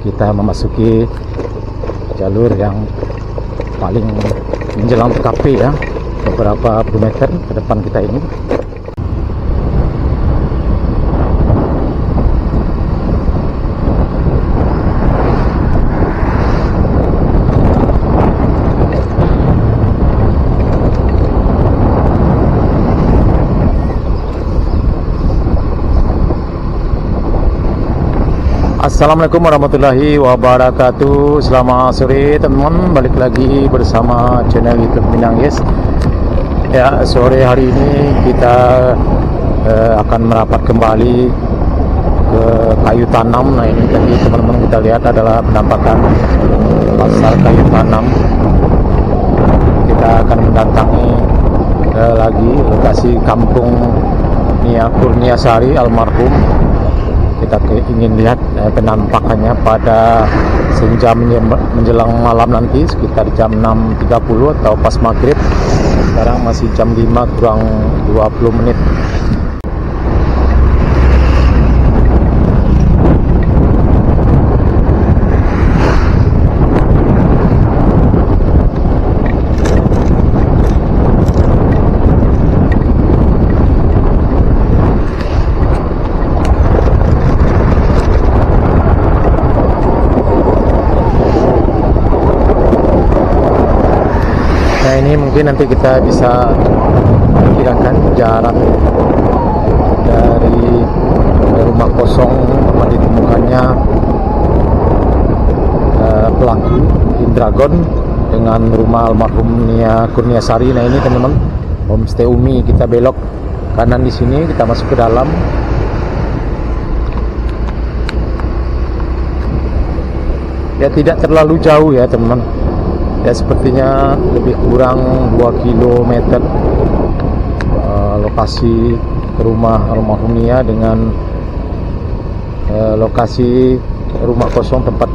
kita memasuki jalur yang paling menjelang TKP ya, beberapa kilometer ke depan kita ini. Assalamualaikum warahmatullahi wabarakatuh. Selamat sore teman-teman, balik lagi bersama channel YouTube Minang Yes. Ya, sore hari ini kita akan merapat kembali ke kayu tanam. Nah, ini tadi teman-teman kita lihat adalah penampakan pasar kayu tanam. Kita akan mendatangi lagi lokasi kampung Nia Kurniasari almarhum. Kita ingin lihat penampakannya pada senja menjelang malam nanti, sekitar jam 6.30 atau pas maghrib. Sekarang masih jam 5 kurang 20 menit. Nah, ini mungkin nanti kita bisa perkirakan jarak dari rumah kosong tempat ditemukannya pelaku Indragon dengan rumah almarhum Nia Kurniasari. Nah, ini teman-teman, homestay Umi. Kita belok kanan di sini, kita masuk ke dalam. Ya, tidak terlalu jauh ya teman-teman. Ya, sepertinya lebih kurang 2 km lokasi rumah almarhum Nia dengan lokasi rumah kosong tempat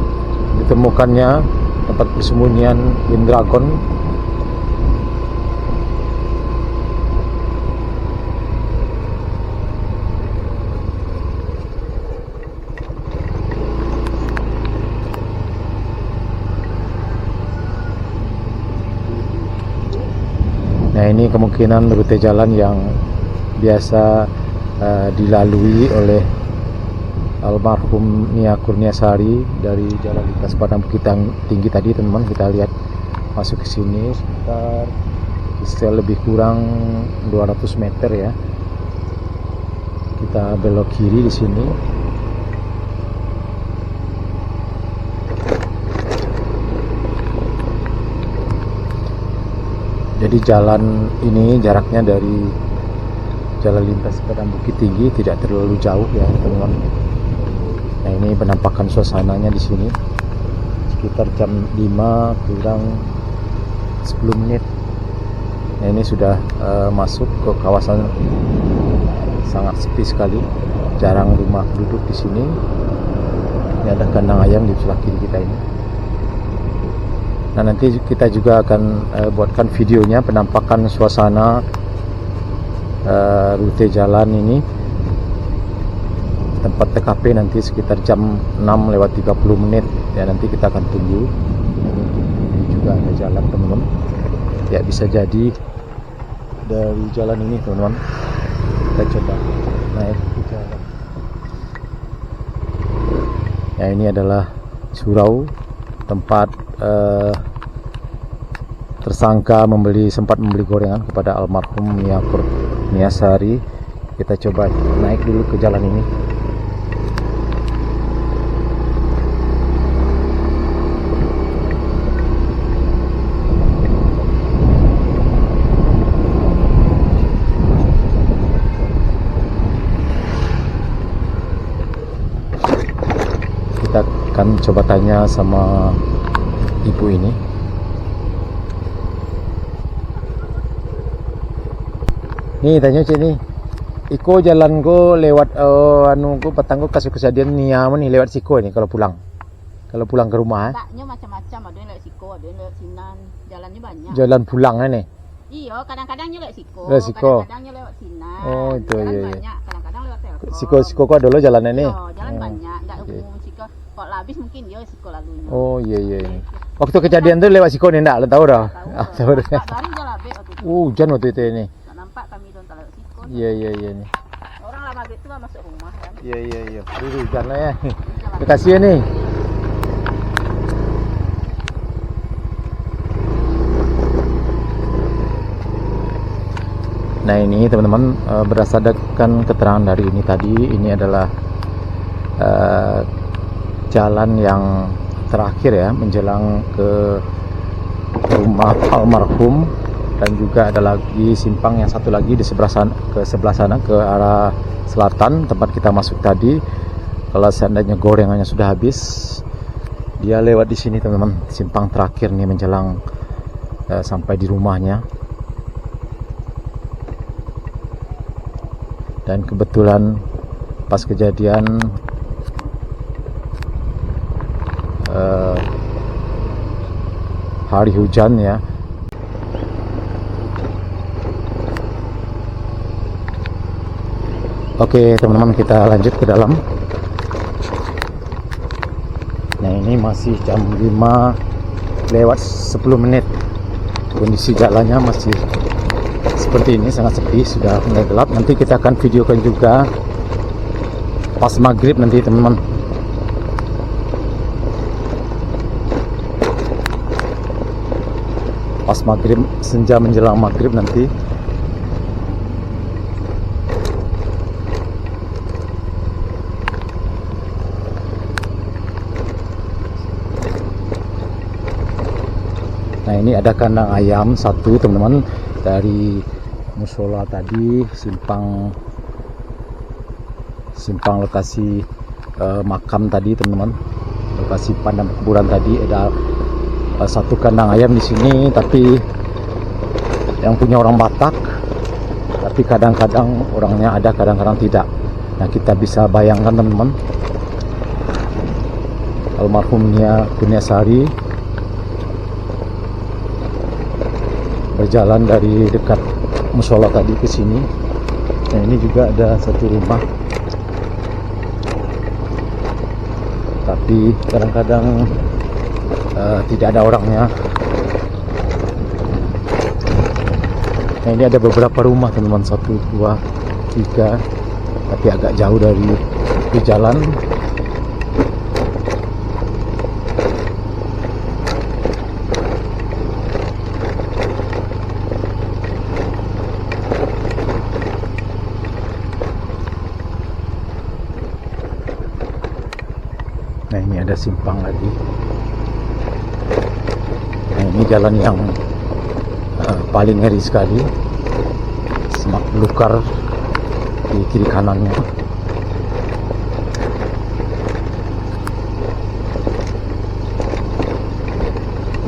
ditemukannya, tempat persembunyian Indragon. Nah, ini kemungkinan rute jalan yang biasa dilalui oleh almarhum Nia Kurniasari dari Jalan Lintas Padang Bukit Tinggi tadi teman-teman. Kita lihat masuk ke sini sekitar lebih kurang 200 meter ya. Kita belok kiri di sini. Jadi jalan ini jaraknya dari Jalan Lintas Padang Bukit Tinggi tidak terlalu jauh ya teman-teman. Nah, ini penampakan suasananya di sini sekitar jam 5 kurang 10 menit. Nah, ini sudah masuk ke kawasan sangat sepi sekali, jarang rumah penduduk di sini. Ini ada kandang ayam di sebelah kiri kita ini. Nah, nanti kita juga akan buatkan videonya penampakan suasana rute jalan ini, tempat TKP nanti sekitar jam 6:30 menit ya. Nanti kita akan tunggu. Ini juga ada jalan teman-teman ya, bisa jadi dari jalan ini teman-teman. Kita coba naik ke jalan. Ya, ini adalah surau tempat tersangka sempat membeli gorengan kepada almarhum Nia Kurniasari. Kita coba naik dulu ke jalan ini. Kita akan coba tanya sama ibu ini. Nih, tanya cik nih, iko jalan ko lewat anu ko petang ko kasih kejadian Nia nih lewat siko ini kalau pulang ke rumah. Taknya macam-macam, ada yang lewat siko, ada yang lewat sinan, jalannya banyak. Jalan pulang nih. Iya, kadang-kadangnya lewat siko, kadang-kadangnya lewat sinan. Oh, itu jalan iya. banyak, kadang-kadang lewat telkom. Siko kok ada lo jalannya nih. Iya, jalan banyak, enggak umum siko. kok habis mungkin dia resiko lalunya. Oh iya iya. Waktu kejadian tuh lewat Siko nih enggak tahu dah. Tahu dah. Baru dia labek waktu itu. Hujan waktu itu ini. Tak nampak kami tuh lewat Siko. Iya iya iya nih. Orang lah maghrib tuh masuk rumah kan. Iya iya iya. Aduh hujan lah ya. Terima kasih ya nih. Nah ini teman-teman, berdasarkan keterangan dari ini tadi, ini adalah jalan yang terakhir ya menjelang ke rumah almarhum, dan juga ada lagi simpang yang satu lagi di sebelah sana ke arah selatan tempat kita masuk tadi. Kalau seandainya gorengannya sudah habis, dia lewat di sini teman-teman, simpang terakhir nih menjelang sampai di rumahnya. Dan kebetulan pas kejadian hari hujan ya. Oke teman-teman, kita lanjut ke dalam. Nah ini masih jam 5 lewat 10 menit. Kondisi jalannya masih seperti ini, sangat sepi, sudah mulai gelap. Nanti kita akan videokan juga pas maghrib nanti teman-teman. Pas maghrib, senja menjelang maghrib nanti. Nah ini ada kandang ayam satu teman-teman, dari musola tadi, simpang lokasi makam tadi teman-teman, lokasi pandang kuburan tadi. Ada satu kandang ayam di sini, tapi yang punya orang Batak, tapi kadang-kadang orangnya ada, kadang-kadang tidak. Nah kita bisa bayangkan teman-teman, almarhumnya Kurniasari berjalan dari dekat musola tadi ke sini. Nah ini juga ada satu rumah, tapi kadang-kadang tidak ada orangnya. Nah ini ada beberapa rumah teman-teman, 1, 2, 3, tapi agak jauh dari jalan. Nah ini ada simpang lagi. Nah ini jalan yang paling ngeri sekali, semak belukar di kiri kanannya.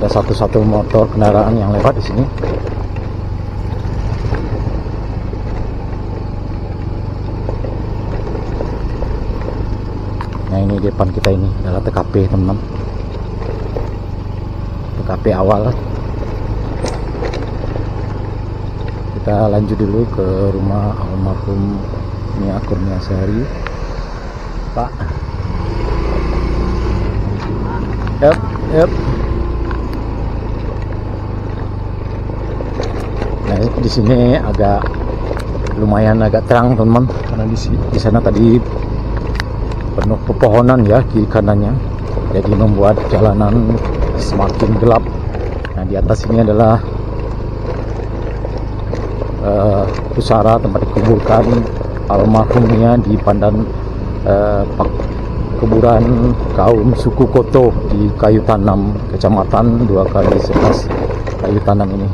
Ada satu motor kendaraan yang lewat di sini. Nah ini di depan kita ini adalah TKP teman-teman, TKP awal. Kita lanjut dulu ke rumah almarhum Nia Kurniasari. Pak, yep. Nah di sini lumayan agak terang teman-teman, karena di sana tadi penuh pepohonan ya kiri kanannya, jadi membuat jalanan semakin gelap. Nah di atas ini adalah pusara tempat dikuburkan almarhumnya di Pandan kuburan kaum suku Koto di Kayu Tanam, Kecamatan 2x11 Kayu Tanam ini.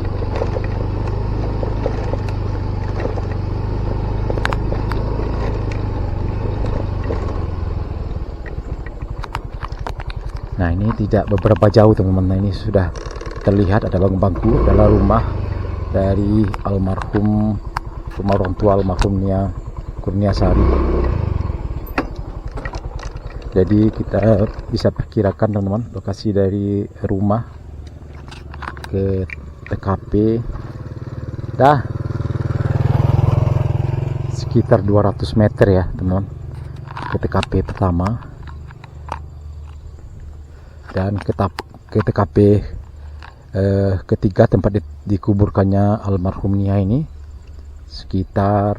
Nah ini tidak beberapa jauh teman-teman. Nah ini sudah terlihat ada bangku-bangku adalah rumah dari almarhum, rumah orang tua almarhumnya Kurniasari. Jadi kita bisa perkirakan teman-teman, lokasi dari rumah ke TKP dah sekitar 200 meter ya teman-teman, ke TKP pertama. dan ke TKP ketiga tempat dikuburkannya almarhum Nia ini sekitar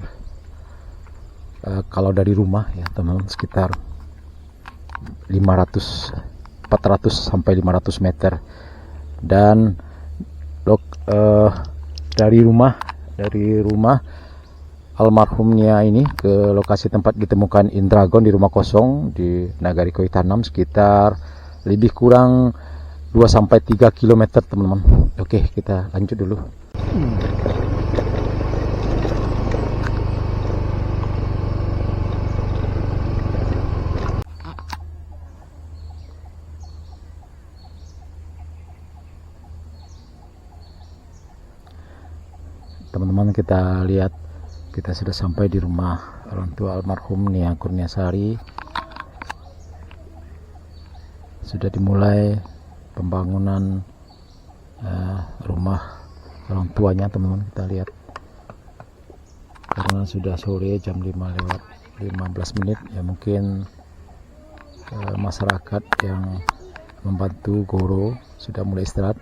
kalau dari rumah ya teman-teman sekitar 400 sampai 500 meter, dan dari rumah almarhum Nia ini ke lokasi tempat ditemukan Indragon di rumah kosong di Nagari Koitanam sekitar lebih kurang 2 sampai 3 km teman-teman. Oke, kita lanjut dulu. Teman-teman, kita lihat kita sudah sampai di rumah orang tua almarhum Nia Kurniasari. Sudah dimulai pembangunan rumah orang tuanya teman-teman. Kita lihat karena sudah sore jam 5 lewat 15 menit ya, mungkin masyarakat yang membantu Goro sudah mulai istirahat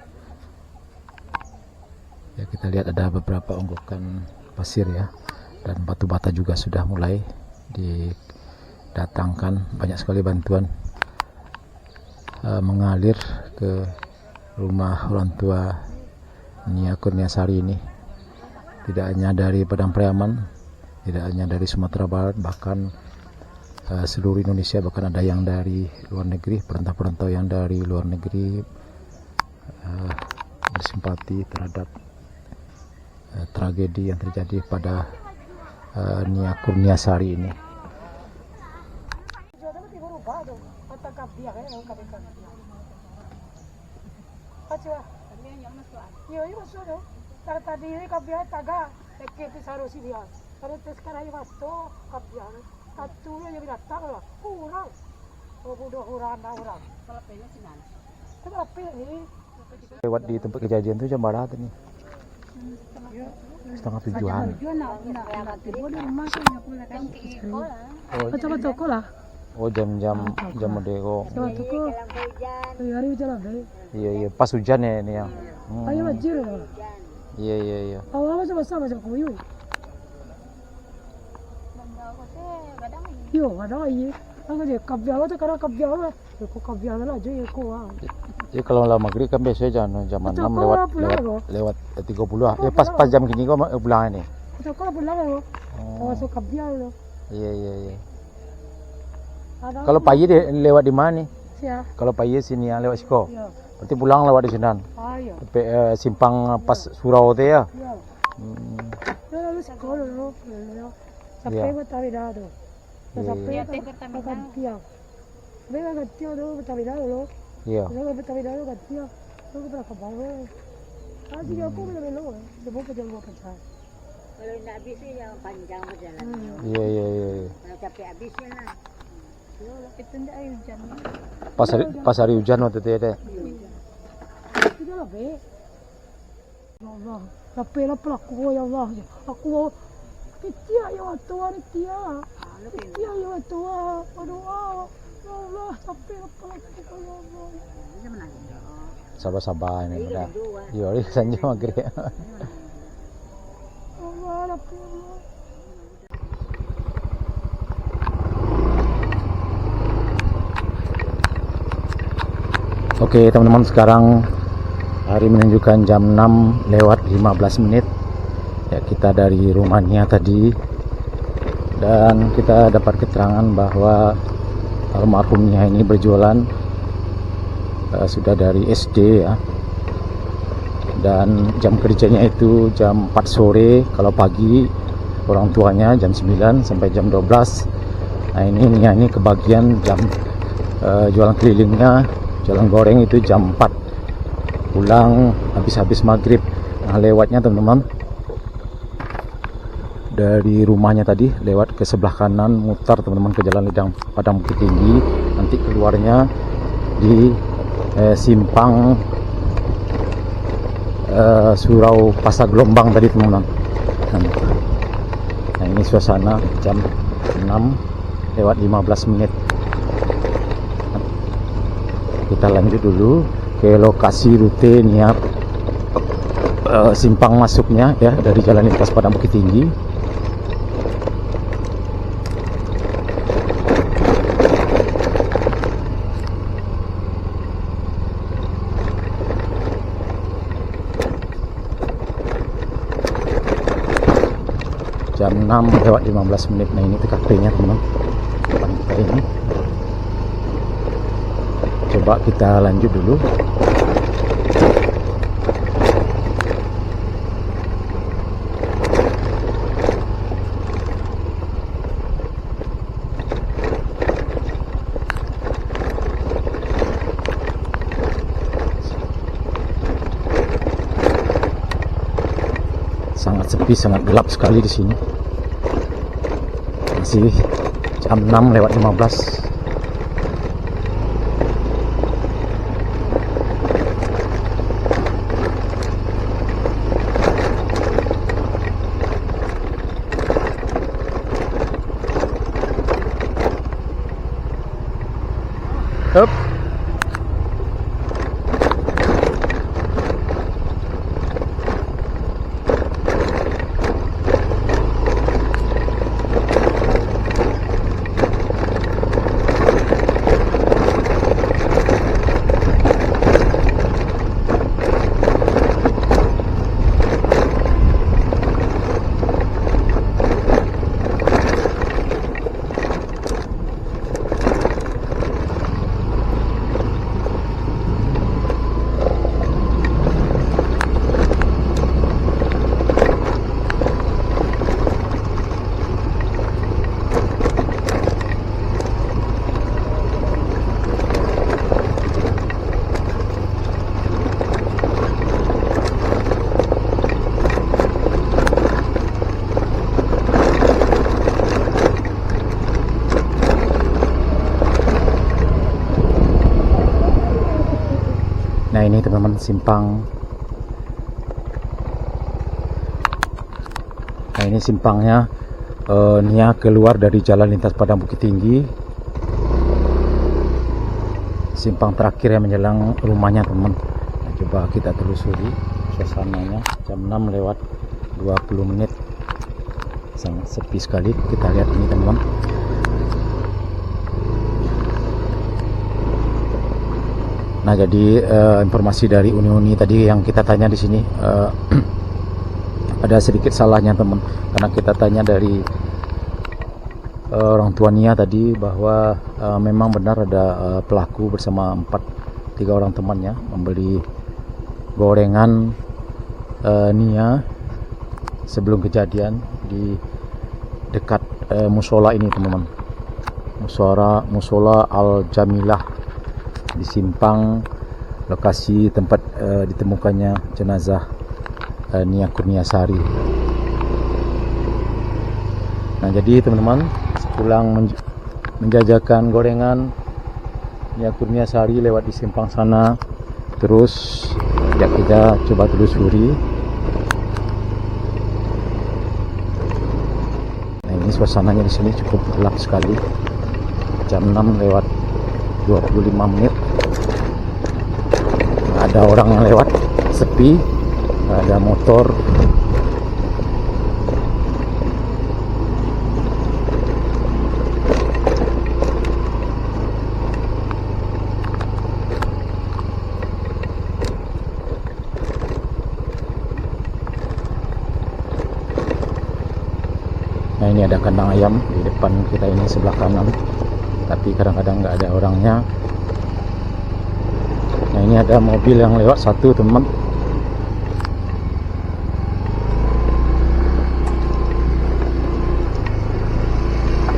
ya. Kita lihat ada beberapa onggokan pasir ya, dan batu bata juga sudah mulai didatangkan. Banyak sekali bantuan mengalir ke rumah orang tua Nia Kurniasari ini. Tidak hanya dari Padang Pariaman, tidak hanya dari Sumatera Barat, bahkan seluruh Indonesia, bahkan ada yang dari luar negeri, perantau-perantau yang dari luar negeri bersimpati terhadap tragedi yang terjadi pada Nia Kurniasari ini. Lewat di tempat kejadian itu jam berapa nih? Setengah 7-an. Oh, jam merdeka. Iya, pas hujan ya ini ya. Iya. Ya kalau malam maghrib kan biasanya jam 6 lewat 30. Ya pas jam gini kok pulang ini. Iya. Kalau pagi lewat di mana nih? Kalau pagi sini ya lewat Siko. Berarti pulang lewat di sini. Simpang pas surau teh ya. Iya. Kalau nak habis yang panjang berjalan. Iya. Kalau capek habisnya lah. Itu ndak air hujan. Pas hari hujan waktu itu ya. Sudah lah, Be. Ya Allah, lapela pelaku ya Allah. Aku Tia ya Tua ni Tia. Tia ya Tua. Aduh, ya Allah, lapela pelaku ya Allah. Sabar ini udah. Iya, sanjung maghrib. Allah, lapela. Oke teman-teman, sekarang hari menunjukkan jam 6 lewat 15 menit ya, kita dari rumahnya tadi, dan kita dapat keterangan bahwa almarhumnya ini berjualan sudah dari SD ya, dan jam kerjanya itu jam 4 sore, kalau pagi orang tuanya jam 9 sampai jam 12. Nah ini kebagian jam jualan kelilingnya, jualan goreng itu jam 4, pulang habis maghrib. Nah lewatnya teman-teman dari rumahnya tadi lewat ke sebelah kanan, mutar teman-teman ke jalan Lidang Padang Bukit Tinggi, nanti keluarnya di simpang Surau Pasar Gelombang tadi teman-teman. Nah ini suasana jam 6 lewat 15 menit. kita lanjut dulu ke lokasi rute niat simpang masuknya ya dari Jalan Lintas Padang Bukit Tinggi. Jam 6:15. Nah ini TKP-nya teman, depan kita ini. Coba kita lanjut dulu. Sangat sepi, sangat gelap sekali di sini. Masih jam 6:15. Up. Nah ini teman-teman simpang. Nah ini simpangnya Nia keluar dari Jalan Lintas Padang Bukit Tinggi. Simpang terakhir yang menjelang rumahnya teman. Nah, coba kita telusuri suasananya. Jam 6:20. Sangat sepi sekali. Kita lihat ini teman-teman. Nah jadi informasi dari Uni tadi yang kita tanya di sini ada sedikit salahnya teman, karena kita tanya dari orang tua Nia tadi bahwa memang benar ada pelaku bersama 3 orang temannya membeli gorengan Nia sebelum kejadian di dekat musola ini teman-teman, musola Al Jamilah di simpang lokasi tempat ditemukannya jenazah Nia Kurniasari. Nah jadi teman-teman, sepulang menjajakan gorengan Nia Kurniasari lewat di simpang sana, terus ya kita coba telusuri. Nah ini suasananya di sini cukup gelap sekali. Jam 6:25. Ada orang yang lewat, sepi, ada motor. Nah ini ada kandang ayam di depan kita ini sebelah kanan, tapi kadang-kadang nggak ada orangnya. Nah ini ada mobil yang lewat satu teman.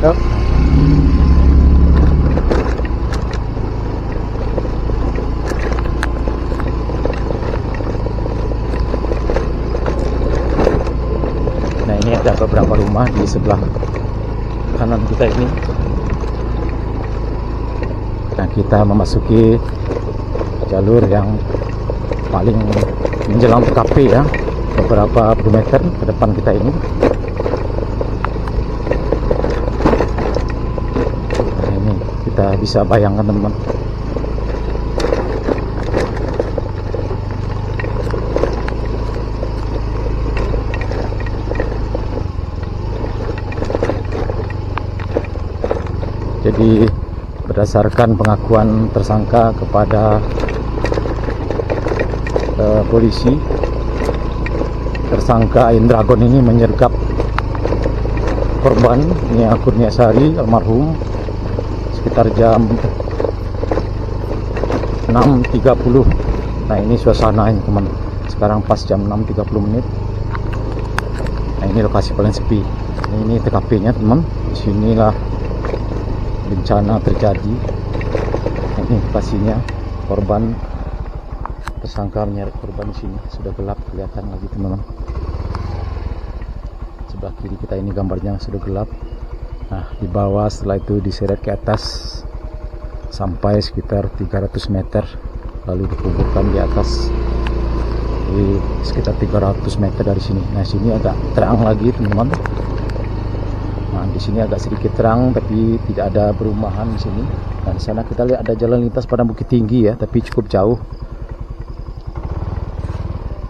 Yuk. Nah ini ada beberapa rumah di sebelah kanan kita ini. Nah kita memasuki jalur yang paling menjelang TKP ya, beberapa kilometer ke depan kita ini. Nah ini kita bisa bayangkan teman-teman, Jadi berdasarkan pengakuan tersangka kepada polisi, tersangka Indragon ini menyergap korban Nia Kurniasari almarhum sekitar jam 6.30. Nah ini suasananya teman, sekarang pas jam 6.30 menit. Nah ini lokasi paling sepi. Ini TKP nya teman, disinilah bencana terjadi. Ini lokasinya, korban, tersangka menyeret korban di sini. Sudah gelap kelihatan lagi teman-teman. Sebelah kiri kita ini gambarnya sudah gelap. Nah di bawah setelah itu diseret ke atas sampai sekitar 300 meter, lalu dikuburkan di atas di sekitar 300 meter dari sini. Nah sini agak terang lagi teman-teman. Nah di sini agak sedikit terang tapi tidak ada perumahan di sini. Nah di sana kita lihat ada jalan lintas pada bukit tinggi ya, tapi cukup jauh.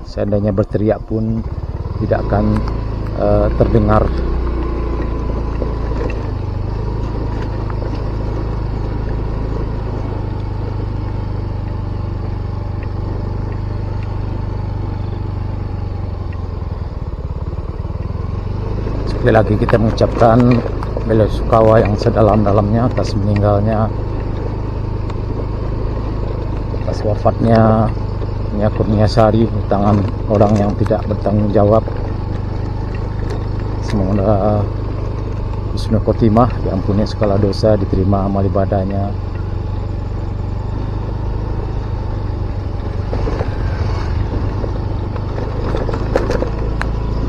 Seandainya berteriak pun tidak akan terdengar. Sekali lagi kita mengucapkan bela sungkawa yang sedalam-dalamnya atas meninggalnya, atas wafatnya Nia Kurniasari di tangan orang yang tidak bertanggung jawab. Semoga husnul khotimah, diampuni segala dosa, diterima amal ibadahnya.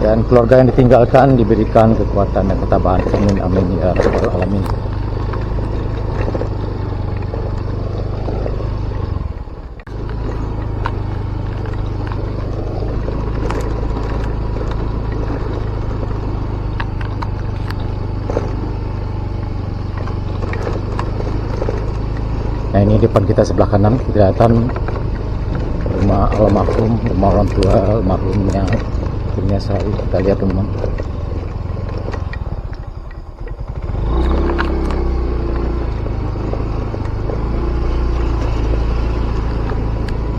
Dan keluarga yang ditinggalkan diberikan kekuatan dan ketabahan. Amin amin ya rabbal alamin. Nah ini depan kita sebelah kanan kelihatan rumah almarhum, rumah orang tua almarhumnya Kurniasari. Kita lihat teman.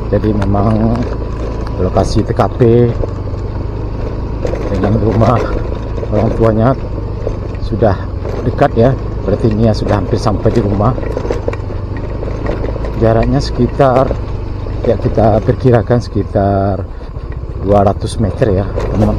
Jadi memang lokasi TKP dengan rumah orang tuanya sudah dekat ya, berarti Nia sudah hampir sampai di rumah. Jaraknya sekitar, ya kita perkirakan sekitar 200 meter ya teman-teman.